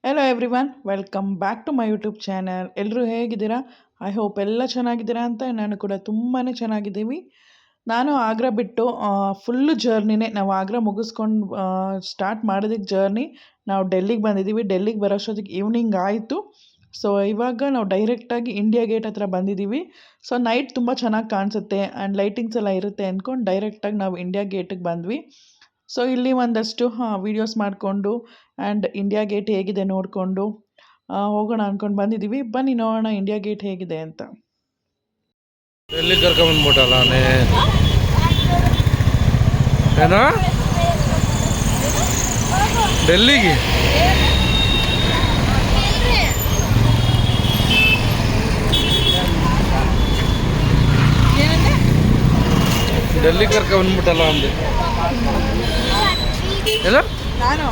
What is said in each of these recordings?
Hello everyone, welcome back to my YouTube channel. ಎಲ್ಲರೂ ಹೇಗಿದ್ದೀರಾ? I hope ಎಲ್ಲ ಚೆನ್ನಾಗಿದ್ದೀರಾ ಅಂತ. ನಾನು ಕೂಡ ತುಂಬಾ ಚೆನ್ನಾಗಿದ್ದೀವಿ. ನಾನು ಆಗ್ರಾ ಬಿಟ್ಟು ಫುಲ್ಲು ಜರ್ನಿನೇ ನಾವು ಆಗ್ರಾ ಮುಗಿಸ್ಕೊಂಡು ಸ್ಟಾರ್ಟ್ ಮಾಡೋದಕ್ಕೆ ಜರ್ನಿ ನಾವು ಡೆಲ್ಲಿಗೆ ಬಂದಿದ್ದೀವಿ. ಡೆಲ್ಲಿಗೆ ಬರೋಷ್ಟೊತ್ತಿಗೆ ಈವ್ನಿಂಗ್ ಆಯಿತು. ಸೊ ಇವಾಗ ನಾವು ಡೈರೆಕ್ಟಾಗಿ ಇಂಡಿಯಾ ಗೇಟ್ ಹತ್ರ ಬಂದಿದ್ದೀವಿ. ಸೊ ನೈಟ್ ತುಂಬ ಚೆನ್ನಾಗಿ ಕಾಣಿಸುತ್ತೆ ಆ್ಯಂಡ್ ಲೈಟಿಂಗ್ಸ್ ಎಲ್ಲ ಇರುತ್ತೆ ಅಂದ್ಕೊಂಡು ಡೈರೆಕ್ಟಾಗಿ ನಾವು ಇಂಡಿಯಾ ಗೇಟಿಗೆ ಬಂದ್ವಿ. ಸೊ ಇಲ್ಲಿ ಒಂದಷ್ಟು ವೀಡಿಯೋಸ್ ಮಾಡಿಕೊಂಡು ಆ್ಯಂಡ್ ಇಂಡಿಯಾ ಗೇಟ್ ಹೇಗಿದೆ ನೋಡಿಕೊಂಡು ಹೋಗೋಣ ಅಂದ್ಕೊಂಡು ಬಂದಿದ್ದೀವಿ. ಬನ್ನಿ ನೋಡೋಣ ಇಂಡಿಯಾ ಗೇಟ್ ಹೇಗಿದೆ ಅಂತ. ಡೆಲ್ಲಿ ಕರ್ಕೊಂಬಂದ್ಬಿಟ್ಟಲ್ಲ ಏನೋ ಡೆಲ್ಲಿಗೆ ಡೆಲ್ಲಿ ಕರ್ಕೊಂಬಂದ್ಬಿಟ್ಟಲ್ಲ ಅಂದೆ. ಏನೋ ನಾನು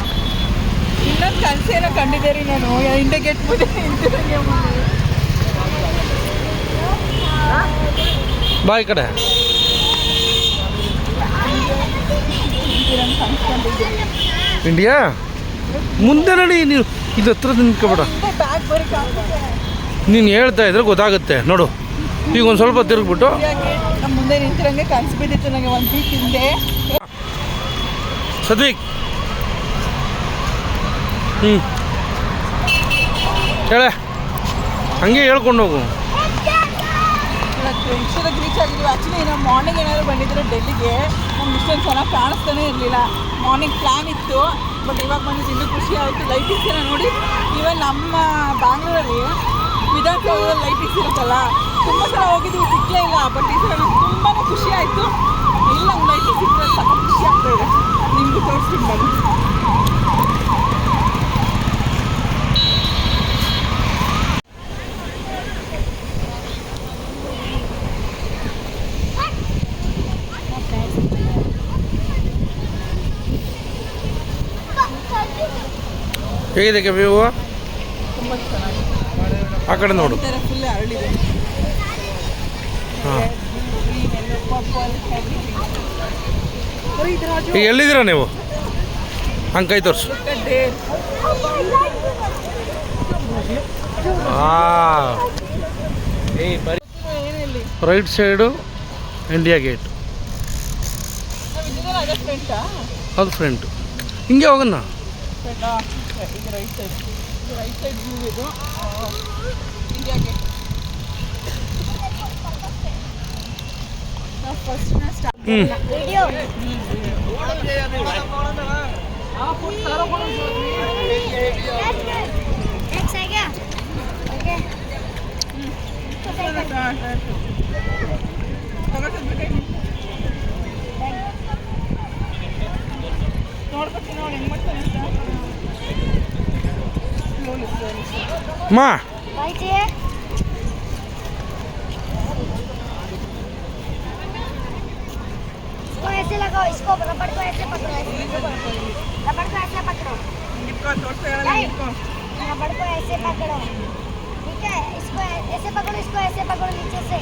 ಇನ್ನೊಂದು ಕನಸೇನೋ ಕಂಡಿದ್ದೀರಿ. ನಾನು ಇಂಡಿಯಾ ಗೇಟ್ ಮುಂದೆ ಬಾ ಈ ಕಡೆ. ಇಂಡಿಯಾ ಮುಂದೆ ನಡಿ. ನೀವು ಇದು ಹತ್ರ ನಿಂತ್ಕೊಬೇಡ. ನೀನು ಹೇಳ್ತಾ ಇದ್ರೆ ಗೊತ್ತಾಗುತ್ತೆ ನೋಡು. ಈಗ ಒಂದು ಸ್ವಲ್ಪ ತಿರುಗ್ಬಿಟ್ಟು ಮುಂದೆ ನಿಂತಿರಂಗೆ ಕನಸು ಬಿದ್ದಿತ್ತು ನನಗೆ ಒಂದು ವೀಕ್ ಹಿಂದೆ. ಸದ್ವಿಕ್ ಹೇಳ ಹಂಗೆ ಹೇಳ್ಕೊಂಡು ಹೋಗು. ಇಷ್ಟೊತ್ತಿಗೆ ರೀಚ್ ಆಗಿದ್ದೀವಿ. ಆ್ಯಕ್ಚುಲಿ ನಾವು ಮಾರ್ನಿಂಗ್ ಏನಾದರೂ ಬಂದಿದ್ರೆ ಡೆಲ್ಲಿಗೆ ನಮ್ಗೆ ಇಷ್ಟೊಂದು ಚೆನ್ನಾಗಿ ಕಾಣಿಸ್ತಾನೆ ಇರಲಿಲ್ಲ. ಮಾರ್ನಿಂಗ್ ಪ್ಲ್ಯಾನ್ ಇತ್ತು, ಬಟ್ ಇವಾಗ ಬಂದಿದ್ದು ಇನ್ನೂ ಖುಷಿ ಆಯಿತು. ಲೈಟಿಂಗ್ಸ್ ಎಲ್ಲ ನೋಡಿ. ಈವನ್ ನಮ್ಮ ಬ್ಯಾಂಗ್ಳೂರಲ್ಲಿ ವಿಧಾನಸೌಧದಲ್ಲಿ ಲೈಟಿಂಗ್ಸ್ ಇರುತ್ತಲ್ಲ, ತುಂಬ ಸಲ ಹೋಗಿದ್ದೀವಿ, ಸಿಕ್ಕಲೇ ಇಲ್ಲ. ಬಟ್ ಈ ಸಲ ತುಂಬಾ ಖುಷಿ ಆಯಿತು. ಇಲ್ಲ ಲೈಟಿಂಗ್ಸ್ ಸಿಕ್ಕರೆ ಸ್ವಲ್ಪ ಖುಷಿ ಆಗ್ತಾಯಿದೆ. ನಿಮಗೂ ತೋರಿಸ್ತೀನಿ ಬನ್ನಿ. ಹೇಗಿದೆ ವ್ಯೂ? ತುಂಬ ಚೆನ್ನಾಗಿದೆ. ಆ ಕಡೆ ನೋಡು. ಫುಲ್ ಅರಳಿದೆ. ಹಾಂ, ಈಗ ಎಲ್ಲಿದ್ದೀರಾ ನೀವು? ಹಂಗೆ ಕೈ ತೋರಿಸು. Right side India gate. ಅದು ಫ್ರಂಟು. ಹಿಂಗೆ ಹೋಗೋಣ. ಈಗ ರೈಟ್ ಸೈಡ್ ವ್ಯೂ ಇದು ಇಂಡಿಯಾ ಗೇಟ್. ನಾವು ಫಸ್ಟ್ ಸ್ಟಾರ್ಟ್ ವಿಡಿಯೋ ನೋಡ್ಕೊತೀನಿ ನೋಡಿ ಹೆಂಗೆ ಮಾಡ್ತಾನೆ ಅಂತ. ಮಾ ऐसे लगाओ, इसको रबड़ को ऐसे पकड़ो, रबड़ को ऐसे पकड़ो, रबड़ को ऐसे पकड़ो, ठीक है? इसको ऐसे पकड़ो, इसको ऐसे पकड़ो नीचे से,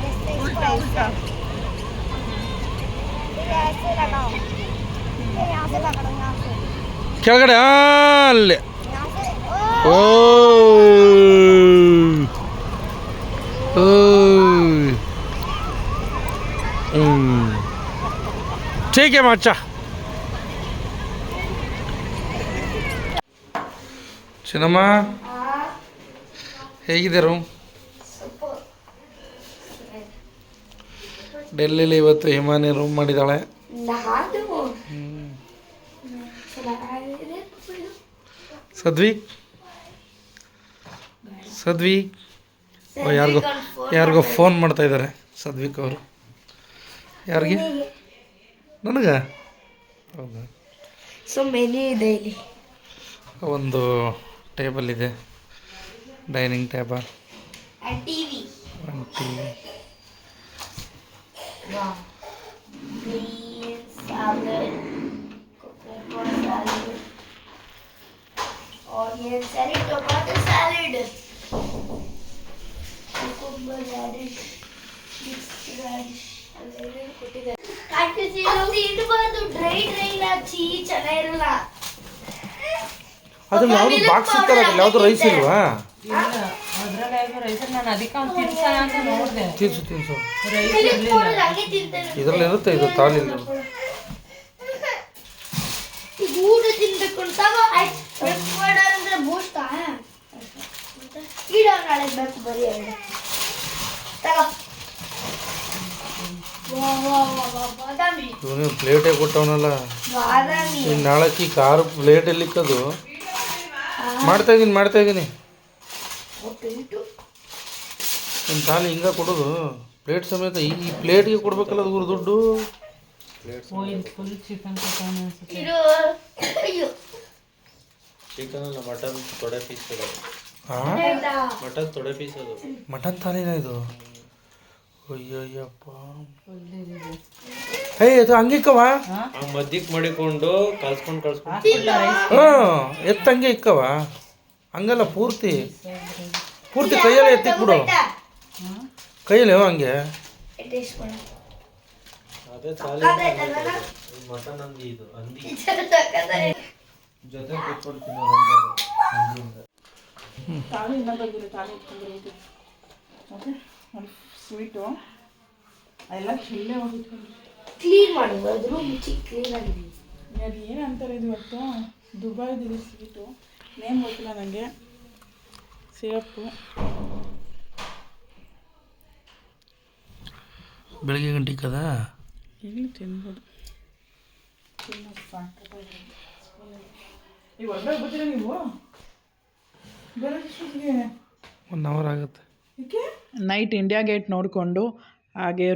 ऐसे इसको ऐसे, ठीक है? ऐसे लगाओ, फिर यहाँ से पकड़ो, यहाँ से ಕೆಳಗಡೆ ಅಲ್ಲಿ. यहाँ से ಓ ठीक है मच्चा. ಚಿನ್ನಮ್ಮ ಹೇಗಿದೆ ರೂಮ್? ಡೆಲ್ಲಿಲಿ ಇವತ್ತು ಹಿಮಾನಿ ರೂಮ್ ಮಾಡಿದ್ದಾಳೆ. ಸದ್ವಿಕ್ ಯಾರಿಗೋ ಫೋನ್ ಮಾಡ್ತಾ ಇದ್ದಾರೆ. ಸದ್ವಿಕ್ ಅವರು ಯಾರಿಗೆ? ನನಗೆ. ಹೌದಾ? ಸೊ ಮೆನು ಇದೆ ಇಲ್ಲಿ. ಒಂದು ಟೇಬಲ್ ಇದೆ, ಡೈನಿಂಗ್ ಟೇಬಲ್, ಟಿವಿ, ಒಂದು TV, salad, coconut salad, onion salad, tomato salad, cucumber radish, mixed radish. ಇಡಬಾರ್ದು, ಡ್ರೈ ಡ್ರೈ ಇಲ್ಲ, ಚೆನ್ನಾಗಿರಲ್ಲ. ಅದ್ರಲ್ಲಿ ಯಾವುದು ಬಾಕ್ಸ್ ಇತ್ತಲ್ಲ ಅದ್ರಲ್ಲಿ ಯಾವುದು ರೈಸ್ ಇಲ್ವಾ? ತಿನ್ಸು ಇದರಲ್ಲಿ ಇರುತ್ತೆ ಇದು ತಾಲಿ ಊಟ ತಿನ್ಬೇಕು ಅಂತ ಅಂದ್ರೆ ಬೂಸ್ಟ್ ಈಗ ನಾಳೆ ಬೇಕು ಬರೀ ಎರಡು ತಗೋ ಬಾದಾಮಿ ಇವನು ಪ್ಲೇಟೇ ಕೊಟ್ಟವನಲ್ಲ. ಬಾದಾಮಿ ಇನ್ನು ನಾಳಕ್ಕೆ ಕಾರು ಪ್ಲೇಟ್ ಎಲ್ಲಿಕ್ಕದು ಮಾಡ್ತಾ ಇದ್ದೀನಿ ನಿಮ್ಮ ತಾಲಿ ಹಿಂಗೆ ಕೊಡೋದು ಪ್ಲೇಟ್ ಸಮೇತ ಈ ಪ್ಲೇಟ್ಗೆ ಕೊಡ್ಬೇಕಲ್ಲ ಅದು ದುಡ್ಡು. ಇದು ಅಯ್ಯೋ ಚಿಕನ್ ಅಲ್ಲ ಮಟನ್ ತೊಡೆ ಪೀಸ್ ಅದು. ಮಟನ್ ತೊಡೆ ಪೀಸ್ ಅದು. ಮಟನ್ ತಾಲಿನ ಇದು? ಅಯ್ಯಯ್ಯಪ್ಪ ಹೇ ಅದು ಹಂಗಿಕ್ಕವ ಮದ್ದಿಕ್ ಮಾಡಿಕೊಂಡು ಕಳ್ಸ್ಕೊಂಡು ಎತ್ತಂಗೆ ಇಕ್ಕವ ಹಂಗಲ್ಲ ಪೂರ್ತಿ ಕೈಯಲ್ಲೇ ಎತ್ತಿಕ್ ಬಿಡು ಕೈಯಲ್ಲಿ ಹಂಗೆ ಅದೇ ತಾಲಿ ಮಟನ್ ಹಂದಿ ಇದು ಹಂದಿ ಜೊತೆ ಕೂತ್ಕೊಂಡು ತಿನ್ನೋದು. ತಾಳಿ ಇನ್ನೂ ಬಂದಿಲ್ಲ, ತಾಳಿ ಇಟ್ಕೊಂಡಿರೋದು ಓಕೆ. ಒಂದು ಸ್ವೀಟು ಎಲ್ಲ ಇಲ್ಲೇ ಹೋಗಿಟ್ಕೊಂಡು ಕ್ಲೀನ್ ಮಾಡೋದು ಅದ್ರ ಮುಚ್ಚಿ ಕ್ಲೀನ್ ಆಗಿದೆ. ಅದು ಏನು ಅಂತಾರೆ ಇದು ಇವತ್ತು ದುಬೈದಿದೆ ಸ್ವೀಟು, ನೇಮ್ ಗೊತ್ತಿಲ್ಲ ನನಗೆ. ಸಿರಪ್ಪು ಬೆಳಗ್ಗೆ ಗಂಟೆ ಕದ ಇಲ್ಲಿ ತಿನ್ಬೋದು. ಈಗ ಹೊರಗಡೆ ಬರ್ತೀರಾ ನೀವು? ಬರೋಷ್ಟೊತ್ತಿಗೆ 1 ಅವರ್ ಆಗುತ್ತೆ. ನೈಟ್ ಇಂಡಿಯಾ ಗೇಟ್ ನೋಡಿಕೊಂಡು ಹಾಗೆ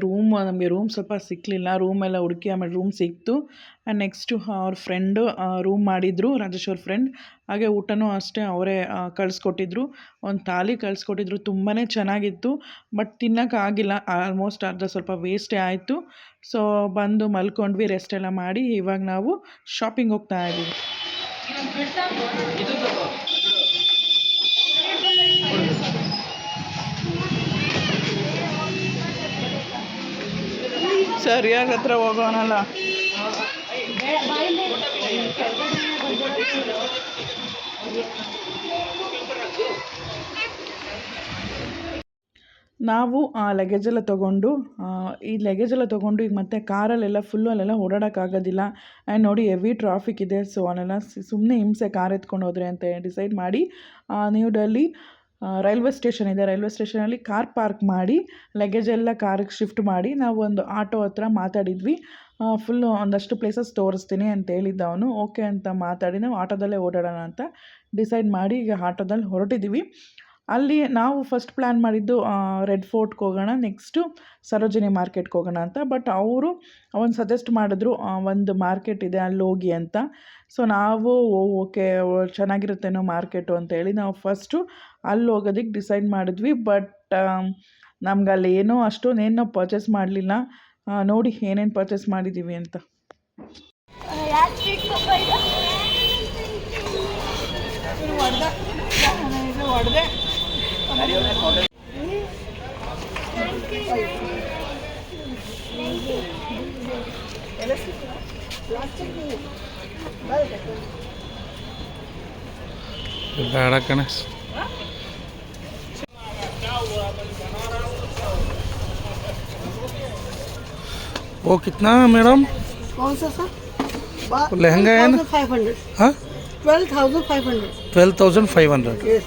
ನಮಗೆ ರೂಮ್ ಸ್ವಲ್ಪ ಸಿಕ್ಕಲಿಲ್ಲ, ರೂಮೆಲ್ಲ ಹುಡುಕಿ ಆಮೇಲೆ ರೂಮ್ ಸಿಕ್ತು. ಆ್ಯಂಡ್ ನೆಕ್ಸ್ಟು ಅವ್ರ ಫ್ರೆಂಡು ರೂಮ್ ಮಾಡಿದರು, ರಾಜೇಶ್ ಅವ್ರ ಫ್ರೆಂಡ್. ಹಾಗೆ ಊಟನೂ ಅಷ್ಟೇ ಅವರೇ ಕಳಿಸ್ಕೊಟ್ಟಿದ್ರು, ಒಂದು ಥಾಲಿ ಕಳಿಸ್ಕೊಟ್ಟಿದ್ರು, ತುಂಬಾ ಚೆನ್ನಾಗಿತ್ತು. ಬಟ್ ತಿನ್ನೋಕ್ಕಾಗಿಲ್ಲ, ಆಲ್ಮೋಸ್ಟ್ ಅರ್ಧ ಸ್ವಲ್ಪ ವೇಸ್ಟೇ ಆಯಿತು. ಸೊ ಬಂದು ಮಲ್ಕೊಂಡ್ವಿ, ರೆಸ್ಟ್ ಎಲ್ಲ ಮಾಡಿ ಇವಾಗ ನಾವು ಶಾಪಿಂಗ್ ಹೋಗ್ತಾ ಇದ್ದೀವಿ. ಸರಿಯಾಗಿ ಹತ್ರ ಹೋಗೋಣಲ್ಲ. ನಾವು ಲಗೇಜೆಲ್ಲ ತೊಗೊಂಡು ಈಗ ಮತ್ತೆ ಕಾರಲ್ಲೆಲ್ಲ ಫುಲ್ಲು ಅಲ್ಲೆಲ್ಲ ಓಡಾಡೋಕ್ಕಾಗೋದಿಲ್ಲ. ಆ್ಯಂಡ್ ನೋಡಿ ಹೆವಿ ಟ್ರಾಫಿಕ್ ಇದೆ. ಸೊ ಅಲ್ಲೆಲ್ಲ ಸುಮ್ಮನೆ ಹಿಂಸೆ ಕಾರ್ ಎತ್ಕೊಂಡು ಹೋದರೆ ಅಂತ ಡಿಸೈಡ್ ಮಾಡಿ ನ್ಯೂ ಡೆಲ್ಲಿ ರೈಲ್ವೆ ಸ್ಟೇಷನ್ ಇದೆ, ರೈಲ್ವೆ ಸ್ಟೇಷನಲ್ಲಿ ಕಾರ್ ಪಾರ್ಕ್ ಮಾಡಿ ಲಗೇಜೆಲ್ಲ ಕಾರಿಗೆ ಶಿಫ್ಟ್ ಮಾಡಿ ನಾವು ಒಂದು ಆಟೋ ಹತ್ರ ಮಾತಾಡಿದ್ವಿ. ಫುಲ್ಲು ಒಂದಷ್ಟು ಪ್ಲೇಸಸ್ ತೋರಿಸ್ತೀನಿ ಅಂತ ಹೇಳಿದ್ದ ಅವನು. ಓಕೆ ಅಂತ ಮಾತಾಡಿ ನಾವು ಆಟೋದಲ್ಲೇ ಓಡಾಡೋಣ ಅಂತ ಡಿಸೈಡ್ ಮಾಡಿ ಈಗ ಆಟೋದಲ್ಲಿ ಹೊರಟಿದ್ದೀವಿ. ಅಲ್ಲಿ ನಾವು ಫಸ್ಟ್ ಪ್ಲ್ಯಾನ್ ಮಾಡಿದ್ದು ರೆಡ್ ಫೋರ್ಟ್ಗೆ ಹೋಗೋಣ, ನೆಕ್ಸ್ಟು ಸರೋಜಿನಿ ಮಾರ್ಕೆಟ್ಗೆ ಹೋಗೋಣ ಅಂತ. ಬಟ್ ಅವರು ಸಜೆಸ್ಟ್ ಮಾಡಿದ್ರು ಒಂದು ಮಾರ್ಕೆಟ್ ಇದೆ ಅಲ್ಲಿ ಹೋಗಿ ಅಂತ. ಸೊ ನಾವು ಓಕೆ ಚೆನ್ನಾಗಿರುತ್ತೇನೋ ಮಾರ್ಕೆಟು ಅಂತೇಳಿ ನಾವು ಫಸ್ಟು ಅಲ್ಲಿ ಹೋಗೋದಕ್ಕೆ ಡಿಸೈಡ್ ಮಾಡಿದ್ವಿ. ಬಟ್ ನಮ್ಗೆ ಅಲ್ಲಿ ಏನೋ ಅಷ್ಟೊಂದೇನು ನಾವು ಪರ್ಚೇಸ್ ಮಾಡಲಿಲ್ಲ. ನೋಡಿ ಏನೇನು ಪರ್ಚೇಸ್ ಮಾಡಿದ್ದೀವಿ ಅಂತ. ಹೊಡೆದೆ ಬೇಡ ಕಣ. वो कितना मैडम? कौन सा सर? लहंगा है ना? 500. हाँ 12,500. 12,500. Yes.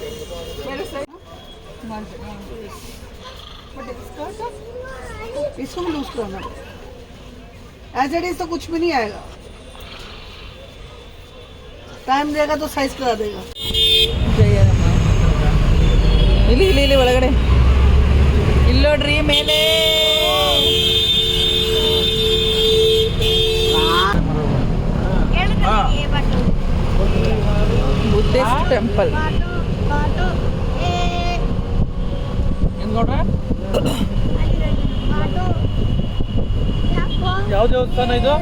इसको भी लूज करना, एज इट इज तो कुछ भी नहीं आएगा, टाइम देगा तो साइज करा देगा. ಇಲ್ಲಿ ಇಲ್ಲಿ ಇಲ್ಲಿ ಒಳಗಡೆ ಇಲ್ಲಿ ನೋಡ್ರಿ ಮೇಲೆ ಬುದ್ಧಿಸ್ಟ್ ಟೆಂಪಲ್. ಯಾವ ದೇವಸ್ಥಾನ ಇದು?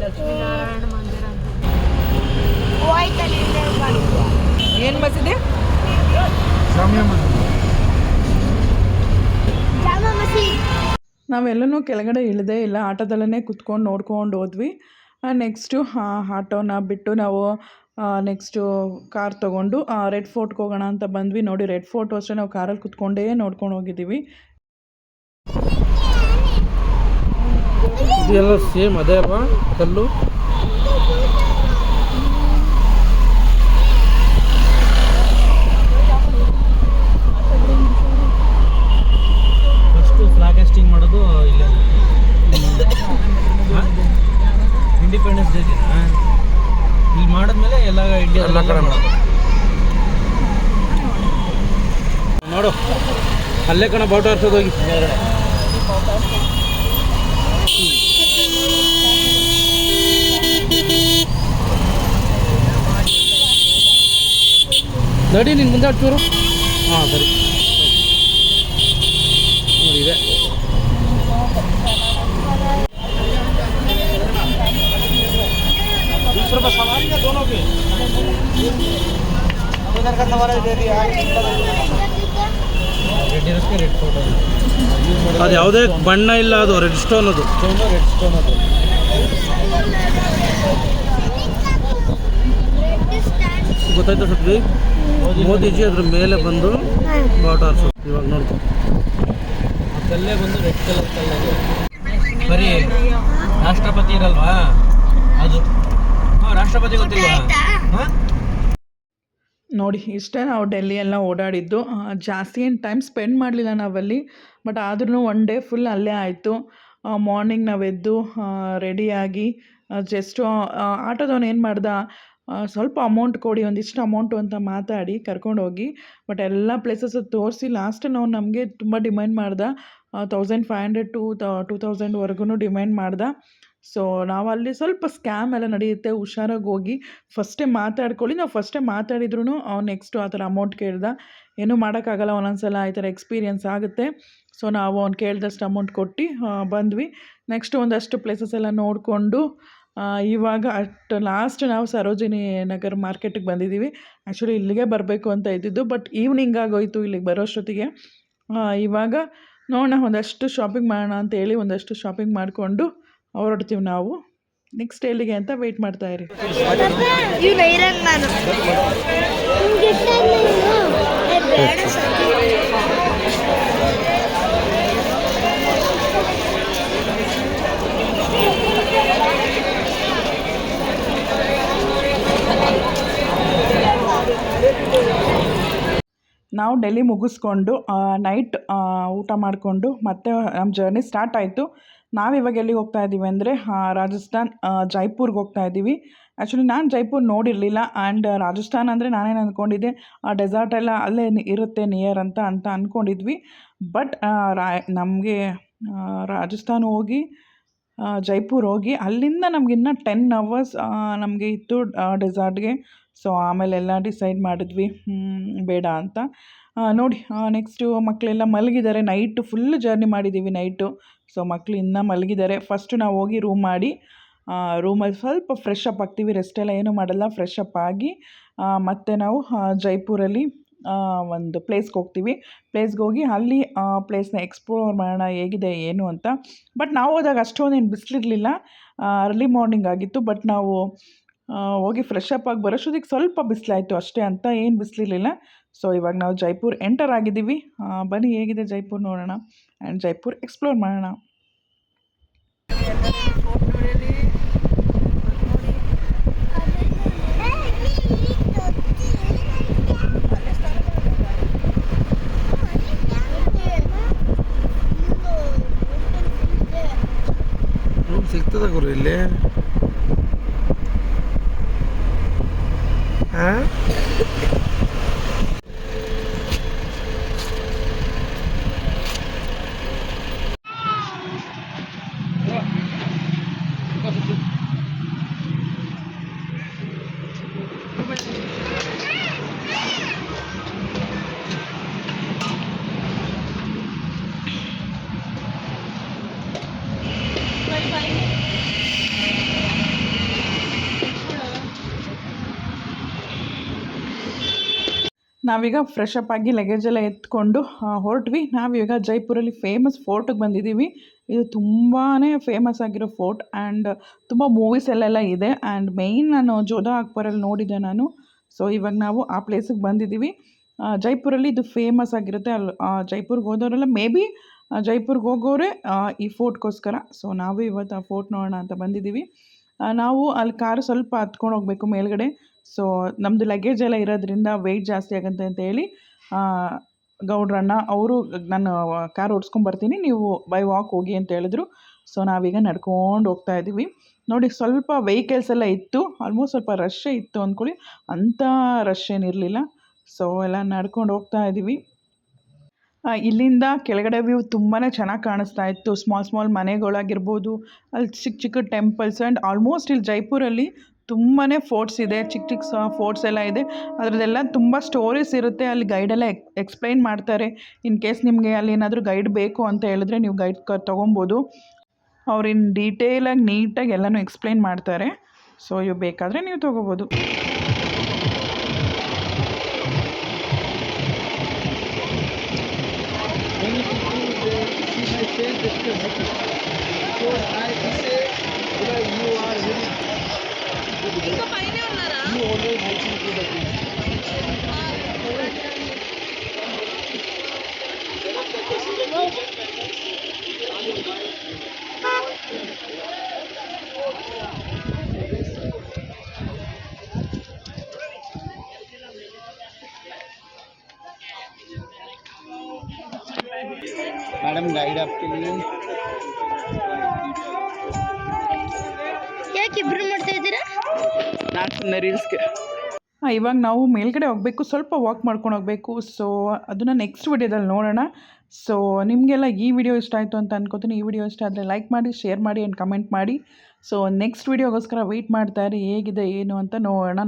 ಲಕ್ಷ್ಮೀನಾರಾಯಣ ಮಂದಿರ ಅಂತ. ಏನು ಬಸ್ ಇದೆ? ನಾವೆಲ್ಲನೂ ಕೆಳಗಡೆ ಇಳಿದೇ ಇಲ್ಲ, ಆಟೋದಲ್ಲೇ ಕುತ್ಕೊಂಡು ನೋಡ್ಕೊಂಡು ಹೋದ್ವಿ. ನೆಕ್ಸ್ಟು ಆಟೋನ ಬಿಟ್ಟು ನಾವು ನೆಕ್ಸ್ಟು ಕಾರ್ ತೊಗೊಂಡು ರೆಡ್ ಫೋರ್ಟ್ಗೆ ಹೋಗೋಣ ಅಂತ ಬಂದ್ವಿ. ನೋಡಿ, ರೆಡ್ ಫೋರ್ಟು ಅಷ್ಟೇ ನಾವು ಕಾರಲ್ಲಿ ಕುತ್ಕೊಂಡೇ ನೋಡ್ಕೊಂಡು ಹೋಗಿದ್ದೀವಿ. ಇದೆಲ್ಲ ಸೇಮ್ ಅದೇ ಅಲ್ವಾ ಕಲ್ಲು? ಫಸ್ಟು ಫ್ಲಾಗ್ ಹಾಸ್ಟಿಂಗ್ ಮಾಡೋದು ಇಲ್ಲ, ಇಂಡಿಪೆಂಡೆನ್ಸ್ ಡೇ ದಿನ ಇಲ್ಲಿ ಮಾಡಿದ್ಮೇಲೆ ಎಲ್ಲ ಇಂಡಿಯಾ ಎಲ್ಲ ಕಡೆ ಮಾಡೋದು. ನೋಡು ಅಲ್ಲೇ ಕಣ ಬಾವುಟ ಹಾರ್ಸೋದು ಹೋಗಿ. ನಡಿ ನಿನ್ನ ಮುಂದೆ ಚೂರು. ಹಾಂ ಸರಿ ನೋಡಿ ಇದೆ. ರೆಡ್ ಇರುತ್ತೆ, ರೆಡ್ ಫೋಟೋ ಅದು ಯಾವುದೇ ಬಣ್ಣ ಇಲ್ಲ, ಅದು ರೆಡ್ ಸ್ಟೋನ್, ಅದು ರೆಡ್ ಸ್ಟೋನ್ ಅದು. ಗೊತ್ತಾಯ್ತಾ ಸತ್ವಿ? ಮೋದಿಜಿ ಅದ್ರ ಮೇಲೆ ಬಂದು ಬಾವುಟ ಹಾರಿಸೋದು. ಇವಾಗ ನೋಡ್ಕೊ, ಆ ಕಲ್ಲೇ ಬಂದು ರೆಡ್ ಕಲರ್ ಕಲ್ಲದು. ಬರೀ ರಾಷ್ಟ್ರಪತಿ ಇರಲ್ವಾ ಅದು. ಹಾಂ, ರಾಷ್ಟ್ರಪತಿ ಗೊತ್ತಿಲ್ವಾ? ಹಾಂ, ನೋಡಿ, ಇಷ್ಟೇ ನಾವು ಡೆಲ್ಲಿ ಎಲ್ಲ ಓಡಾಡಿದ್ದು. ಜಾಸ್ತಿ ಏನು ಟೈಮ್ ಸ್ಪೆಂಡ್ ಮಾಡಲಿಲ್ಲ ನಾವಲ್ಲಿ, ಬಟ್ ಆದ್ರೂ ಒನ್ ಡೇ ಫುಲ್ ಅಲ್ಲೇ ಆಯಿತು. ಮಾರ್ನಿಂಗ್ ನಾವೆದ್ದು ರೆಡಿಯಾಗಿ ಜಸ್ಟು ಆಟೋದವನು ಏನು ಮಾಡ್ದ, ಸ್ವಲ್ಪ ಅಮೌಂಟ್ ಕೊಡಿ, ಒಂದಿಷ್ಟು ಅಮೌಂಟು ಅಂತ ಮಾತಾಡಿ ಕರ್ಕೊಂಡೋಗಿ, ಬಟ್ ಎಲ್ಲ ಪ್ಲೇಸಸ್ಸು ತೋರಿಸಿ ಲಾಸ್ಟ್ ನಾವು ನಮಗೆ ತುಂಬ ಡಿಮ್ಯಾಂಡ್ ಮಾಡ್ದೆ. 1500 ಟು 2000ವರೆಗೂ ಡಿಮ್ಯಾಂಡ್ ಮಾಡ್ದೆ. ಸೊ ನಾವು ಅಲ್ಲಿ ಸ್ವಲ್ಪ ಸ್ಕ್ಯಾಮ್ ಎಲ್ಲ ನಡೆಯುತ್ತೆ, ಹುಷಾರಾಗಿ ಹೋಗಿ ಫಸ್ಟೇ ಮಾತಾಡ್ಕೊಳ್ಳಿ. ನಾವು ಫಸ್ಟೇ ಮಾತಾಡಿದ್ರೂ ನೆಕ್ಸ್ಟು ಆ ಥರ ಅಮೌಂಟ್ ಕೇಳ್ದೆ. ಏನೂ ಮಾಡೋಕ್ಕಾಗಲ್ಲ, ಒಂದೊಂದು ಸಲ ಈ ಥರ ಎಕ್ಸ್ಪೀರಿಯನ್ಸ್ ಆಗುತ್ತೆ. ಸೊ ನಾವು ಅವ್ನು ಕೇಳಿದಷ್ಟು ಅಮೌಂಟ್ ಕೊಟ್ಟು ಬಂದ್ವಿ. ನೆಕ್ಸ್ಟ್ ಒಂದಷ್ಟು ಪ್ಲೇಸಸ್ ಎಲ್ಲ ನೋಡಿಕೊಂಡು ಇವಾಗ ಲಾಸ್ಟ್ ನಾವು ಸರೋಜಿನಿ ನಗರ್ ಮಾರ್ಕೆಟಿಗೆ ಬಂದಿದ್ದೀವಿ. ಆ್ಯಕ್ಚುಲಿ ಇಲ್ಲಿಗೆ ಬರಬೇಕು ಅಂತ ಇದ್ದಿದ್ದು, ಬಟ್ ಈವ್ನಿಂಗ್ ಆಗೋಯಿತು ಇಲ್ಲಿಗೆ ಬರೋಷ್ಟೊತ್ತಿಗೆ. ಇವಾಗ ನೋಡೋಣ, ಒಂದಷ್ಟು ಶಾಪಿಂಗ್ ಮಾಡೋಣ ಅಂತೇಳಿ ಒಂದಷ್ಟು ಶಾಪಿಂಗ್ ಮಾಡಿಕೊಂಡು ಹೊರಡ್ತೀವಿ ನಾವು. ನೆಕ್ಸ್ಟ್ ಎಲ್ಲಿಗೆ ಅಂತ ವೆಯ್ಟ್ ಮಾಡ್ತಾ ಇರಿ. ಇವ್ನು ಐರನ್ ಮ್ಯಾನು. ಬೇಡ ಸತ್ಯ. ನಾವು ಡೆಲ್ಲಿ ಮುಗಿಸ್ಕೊಂಡು ನೈಟ್ ಊಟ ಮಾಡಿಕೊಂಡು ಮತ್ತೆ ನಮ್ಮ ಜರ್ನಿ ಸ್ಟಾರ್ಟ್ ಆಯಿತು. ನಾವಿವಾಗ ಎಲ್ಲಿಗೆ ಹೋಗ್ತಾ ಇದ್ದೀವಿ ಅಂದರೆ ರಾಜಸ್ಥಾನ್ ಜೈಪುರ್ಗೆ ಹೋಗ್ತಾ ಇದ್ದೀವಿ. ಆ್ಯಕ್ಚುಲಿ ನಾನು ಜೈಪುರ್ ನೋಡಿರಲಿಲ್ಲ. ಆ್ಯಂಡ್ ರಾಜಸ್ಥಾನ್ ಅಂದರೆ ನಾನೇನು ಅಂದ್ಕೊಂಡಿದ್ದೆ, ಆ ಡೆಸರ್ಟ್ ಎಲ್ಲ ಅಲ್ಲೇ ಇರುತ್ತೆ ನಿಯರ್ ಅಂತ ಅಂದ್ಕೊಂಡಿದ್ವಿ. ಬಟ್ ನಮಗೆ ರಾಜಸ್ಥಾನ್ ಹೋಗಿ ಜೈಪುರ್ ಹೋಗಿ ಅಲ್ಲಿಂದ ನಮಗಿನ್ನ 10 hours ನಮಗೆ ಇತ್ತು ಡೆಸರ್ಟ್ಗೆ. ಸೊ ಆಮೇಲೆ ಎಲ್ಲ ಡಿಸೈಡ್ ಮಾಡಿದ್ವಿ ಬೇಡ ಅಂತ. ನೋಡಿ, ನೆಕ್ಸ್ಟು ಮಕ್ಕಳೆಲ್ಲ ಮಲಗಿದ್ದಾರೆ. ನೈಟು ಫುಲ್ ಜರ್ನಿ ಮಾಡಿದ್ದೀವಿ ನೈಟು. ಸೊ ಮಕ್ಕಳು ಇನ್ನೂ ಮಲಗಿದ್ದಾರೆ. ಫಸ್ಟು ನಾವು ಹೋಗಿ ರೂಮ್ ಮಾಡಿ ರೂಮಲ್ಲಿ ಸ್ವಲ್ಪ ಫ್ರೆಶ್ ಅಪ್ ಆಗ್ತೀವಿ. ರೆಸ್ಟ್ ಎಲ್ಲ ಏನೂ ಮಾಡಲ್ಲ, ಫ್ರೆಶ್ ಅಪ್ ಆಗಿ ಮತ್ತು ನಾವು ಜೈಪುರಲ್ಲಿ ಒಂದು ಪ್ಲೇಸ್ಗೆ ಹೋಗ್ತೀವಿ. ಪ್ಲೇಸ್ಗೆ ಹೋಗಿ ಅಲ್ಲಿ ಪ್ಲೇಸ್ನ ಎಕ್ಸ್ಪ್ಲೋರ್ ಮಾಡೋಣ ಹೇಗಿದೆ ಏನು ಅಂತ. ಬಟ್ ನಾವು ಹೋದಾಗ ಅಷ್ಟೊಂದೇನು ಬಿಸಿಲಿರಲಿಲ್ಲ, ಅರ್ಲಿ ಮಾರ್ನಿಂಗ್ ಆಗಿತ್ತು. ಬಟ್ ನಾವು ಹೋಗಿ ಫ್ರೆಶ್ ಅಪ್ ಆಗಿ ಬರೋಷ್ಟೊತ್ತಿಗೆ ಸ್ವಲ್ಪ ಬಿಸಿಲಾಯಿತು ಅಷ್ಟೇ, ಅಂತ ಏನು ಬಿಸಿಲಿರಲಿಲ್ಲ. ಸೊ ಇವಾಗ ನಾವು ಜೈಪುರ್ ಎಂಟರ್ ಆಗಿದ್ದೀವಿ. ಬನ್ನಿ ಹೇಗಿದೆ ಜೈಪುರ್ ನೋಡೋಣ ಆ್ಯಂಡ್ ಜೈಪುರ್ ಎಕ್ಸ್ಪ್ಲೋರ್ ಮಾಡೋಣ. ಸಿಗ್ತದ ಗುರು ಇಲ್ಲಿ? ಹಾಂ, ನಾವೀಗ ಫ್ರೆಶ್ ಅಪ್ ಆಗಿ ಲಗೇಜ್ ಎಲ್ಲ ಎತ್ಕೊಂಡು ಹೊರಟ್ವಿ. ನಾವೀಗ ಜೈಪುರಲ್ಲಿ ಫೇಮಸ್ ಫೋರ್ಟಿಗೆ ಬಂದಿದ್ದೀವಿ. ಇದು ತುಂಬಾ ಫೇಮಸ್ ಆಗಿರೋ ಫೋರ್ಟ್ ಆ್ಯಂಡ್ ತುಂಬ ಮೂವೀಸ್ ಎಲ್ಲ ಇದೆ. ಆ್ಯಂಡ್ ಮೇಯ್ನ್ ನಾನು ಜೋಧಾ ಅಕ್ಬರಲ್ಲಿ ನೋಡಿದ್ದೆ ನಾನು. ಸೊ ಇವಾಗ ನಾವು ಆ ಪ್ಲೇಸಿಗೆ ಬಂದಿದ್ದೀವಿ. ಜೈಪುರಲ್ಲಿ ಇದು ಫೇಮಸ್ ಆಗಿರುತ್ತೆ. ಅಲ್ಲಿ ಜೈಪುರ್ಗೆ ಹೋದವರೆಲ್ಲ ಮೇ ಬಿ ಜೈಪುರ್ಗೆ ಹೋಗೋರೆ ಈ ಫೋರ್ಟ್ಗೋಸ್ಕರ. ಸೊ ನಾವು ಇವತ್ತು ಆ ಫೋರ್ಟ್ ನೋಡೋಣ ಅಂತ ಬಂದಿದ್ದೀವಿ. ನಾವು ಅಲ್ಲಿ ಕಾರು ಸ್ವಲ್ಪ ಹತ್ಕೊಂಡು ಹೋಗಬೇಕು ಮೇಲ್ಗಡೆ. ಸೊ ನಮ್ಮದು ಲಗೇಜ್ ಎಲ್ಲ ಇರೋದ್ರಿಂದ ವೆಯ್ಟ್ ಜಾಸ್ತಿ ಆಗುತ್ತೆ ಅಂತ ಹೇಳಿ ಗೌಡ್ರಣ್ಣ ಅವರು ನಾನು ಕಾರ್ ಓಡಿಸ್ಕೊಂಬರ್ತೀನಿ, ನೀವು ಬೈ ವಾಕ್ ಹೋಗಿ ಅಂತ ಹೇಳಿದ್ರು. ಸೊ ನಾವೀಗ ನಡ್ಕೊಂಡು ಹೋಗ್ತಾ ಇದ್ದೀವಿ. ನೋಡಿ ಸ್ವಲ್ಪ ವೆಹಿಕಲ್ಸ್ ಎಲ್ಲ ಇತ್ತು, ಆಲ್ಮೋಸ್ಟ್ ಸ್ವಲ್ಪ ರಶ್ಶೇ ಇತ್ತು ಅಂದ್ಕೊಳ್ಳಿ, ಅಂಥ ರಶ್ ಏನಿರಲಿಲ್ಲ. ಸೊ ಎಲ್ಲ ನಡ್ಕೊಂಡು ಹೋಗ್ತಾ ಇದ್ದೀವಿ. ಇಲ್ಲಿಂದ ಕೆಳಗಡೆ ವ್ಯೂ ತುಂಬಾ ಚೆನ್ನಾಗಿ ಕಾಣಿಸ್ತಾ ಇತ್ತು. ಸ್ಮಾಲ್ ಮನೆಗಳಾಗಿರ್ಬೋದು, ಅಲ್ಲಿ ಚಿಕ್ಕ ಚಿಕ್ಕ ಟೆಂಪಲ್ಸ್ ಆ್ಯಂಡ್ ಆಲ್ಮೋಸ್ಟ್ ಇಲ್ಲಿ ಜೈಪುರಲ್ಲಿ ತುಂಬಾ ಫೋರ್ಟ್ಸ್ ಇದೆ, ಚಿಕ್ಕ ಫೋರ್ಟ್ಸ್ ಎಲ್ಲ ಇದೆ. ಅದರದ್ದೆಲ್ಲ ತುಂಬ ಸ್ಟೋರೀಸ್ ಇರುತ್ತೆ. ಅಲ್ಲಿ ಗೈಡೆಲ್ಲ ಎಕ್ಸ್ಪ್ಲೈನ್ ಮಾಡ್ತಾರೆ. ಇನ್ ಕೇಸ್ ನಿಮಗೆ ಅಲ್ಲಿ ಏನಾದರೂ ಗೈಡ್ ಬೇಕು ಅಂತ ಹೇಳಿದ್ರೆ ನೀವು ಗೈಡ್ ತೊಗೊಬೋದು. ಅವ್ರು ಇನ್ನು ಡೀಟೇಲಾಗಿ ನೀಟಾಗಿ ಎಲ್ಲನೂ ಎಕ್ಸ್ಪ್ಲೈನ್ ಮಾಡ್ತಾರೆ. ಸೊ ಇವು ಬೇಕಾದರೆ ನೀವು ತೊಗೋಬೋದು. Many people they see my face, they feel happy. Because I say, you are very good. You always helping to the people. Madam guide आपके लिए ಯಾಕೆ ಇಬ್ರು ಮಾಡ್ತಾ ಇದ್ದೀರಾ? ನಾನು ಸುಮ್ಮನೆ ರೀಲ್ಸ್ಗೆ. ಇವಾಗ ನಾವು ಮೇಲ್ಗಡೆ ಹೋಗಬೇಕು, ಸ್ವಲ್ಪ ವಾಕ್ ಮಾಡ್ಕೊಂಡು ಹೋಗಬೇಕು. ಸೊ ಅದನ್ನು ನೆಕ್ಸ್ಟ್ ವಿಡಿಯೋದಲ್ಲಿ ನೋಡೋಣ. ಸೊ ನಿಮಗೆಲ್ಲ ಈ ವಿಡಿಯೋ ಇಷ್ಟ ಆಯಿತು ಅಂತ ಅನ್ಕೋತೀನಿ. ಈ ವಿಡಿಯೋ ಇಷ್ಟ ಆದರೆ ಲೈಕ್ ಮಾಡಿ, ಶೇರ್ ಮಾಡಿ ಆ್ಯಂಡ್ ಕಮೆಂಟ್ ಮಾಡಿ. ಸೊ ನೆಕ್ಸ್ಟ್ ವಿಡಿಯೋಗೋಸ್ಕರ ವೆಯ್ಟ್ ಮಾಡ್ತಾಯಿರಿ, ಹೇಗಿದೆ ಏನು ಅಂತ ನೋಡೋಣ.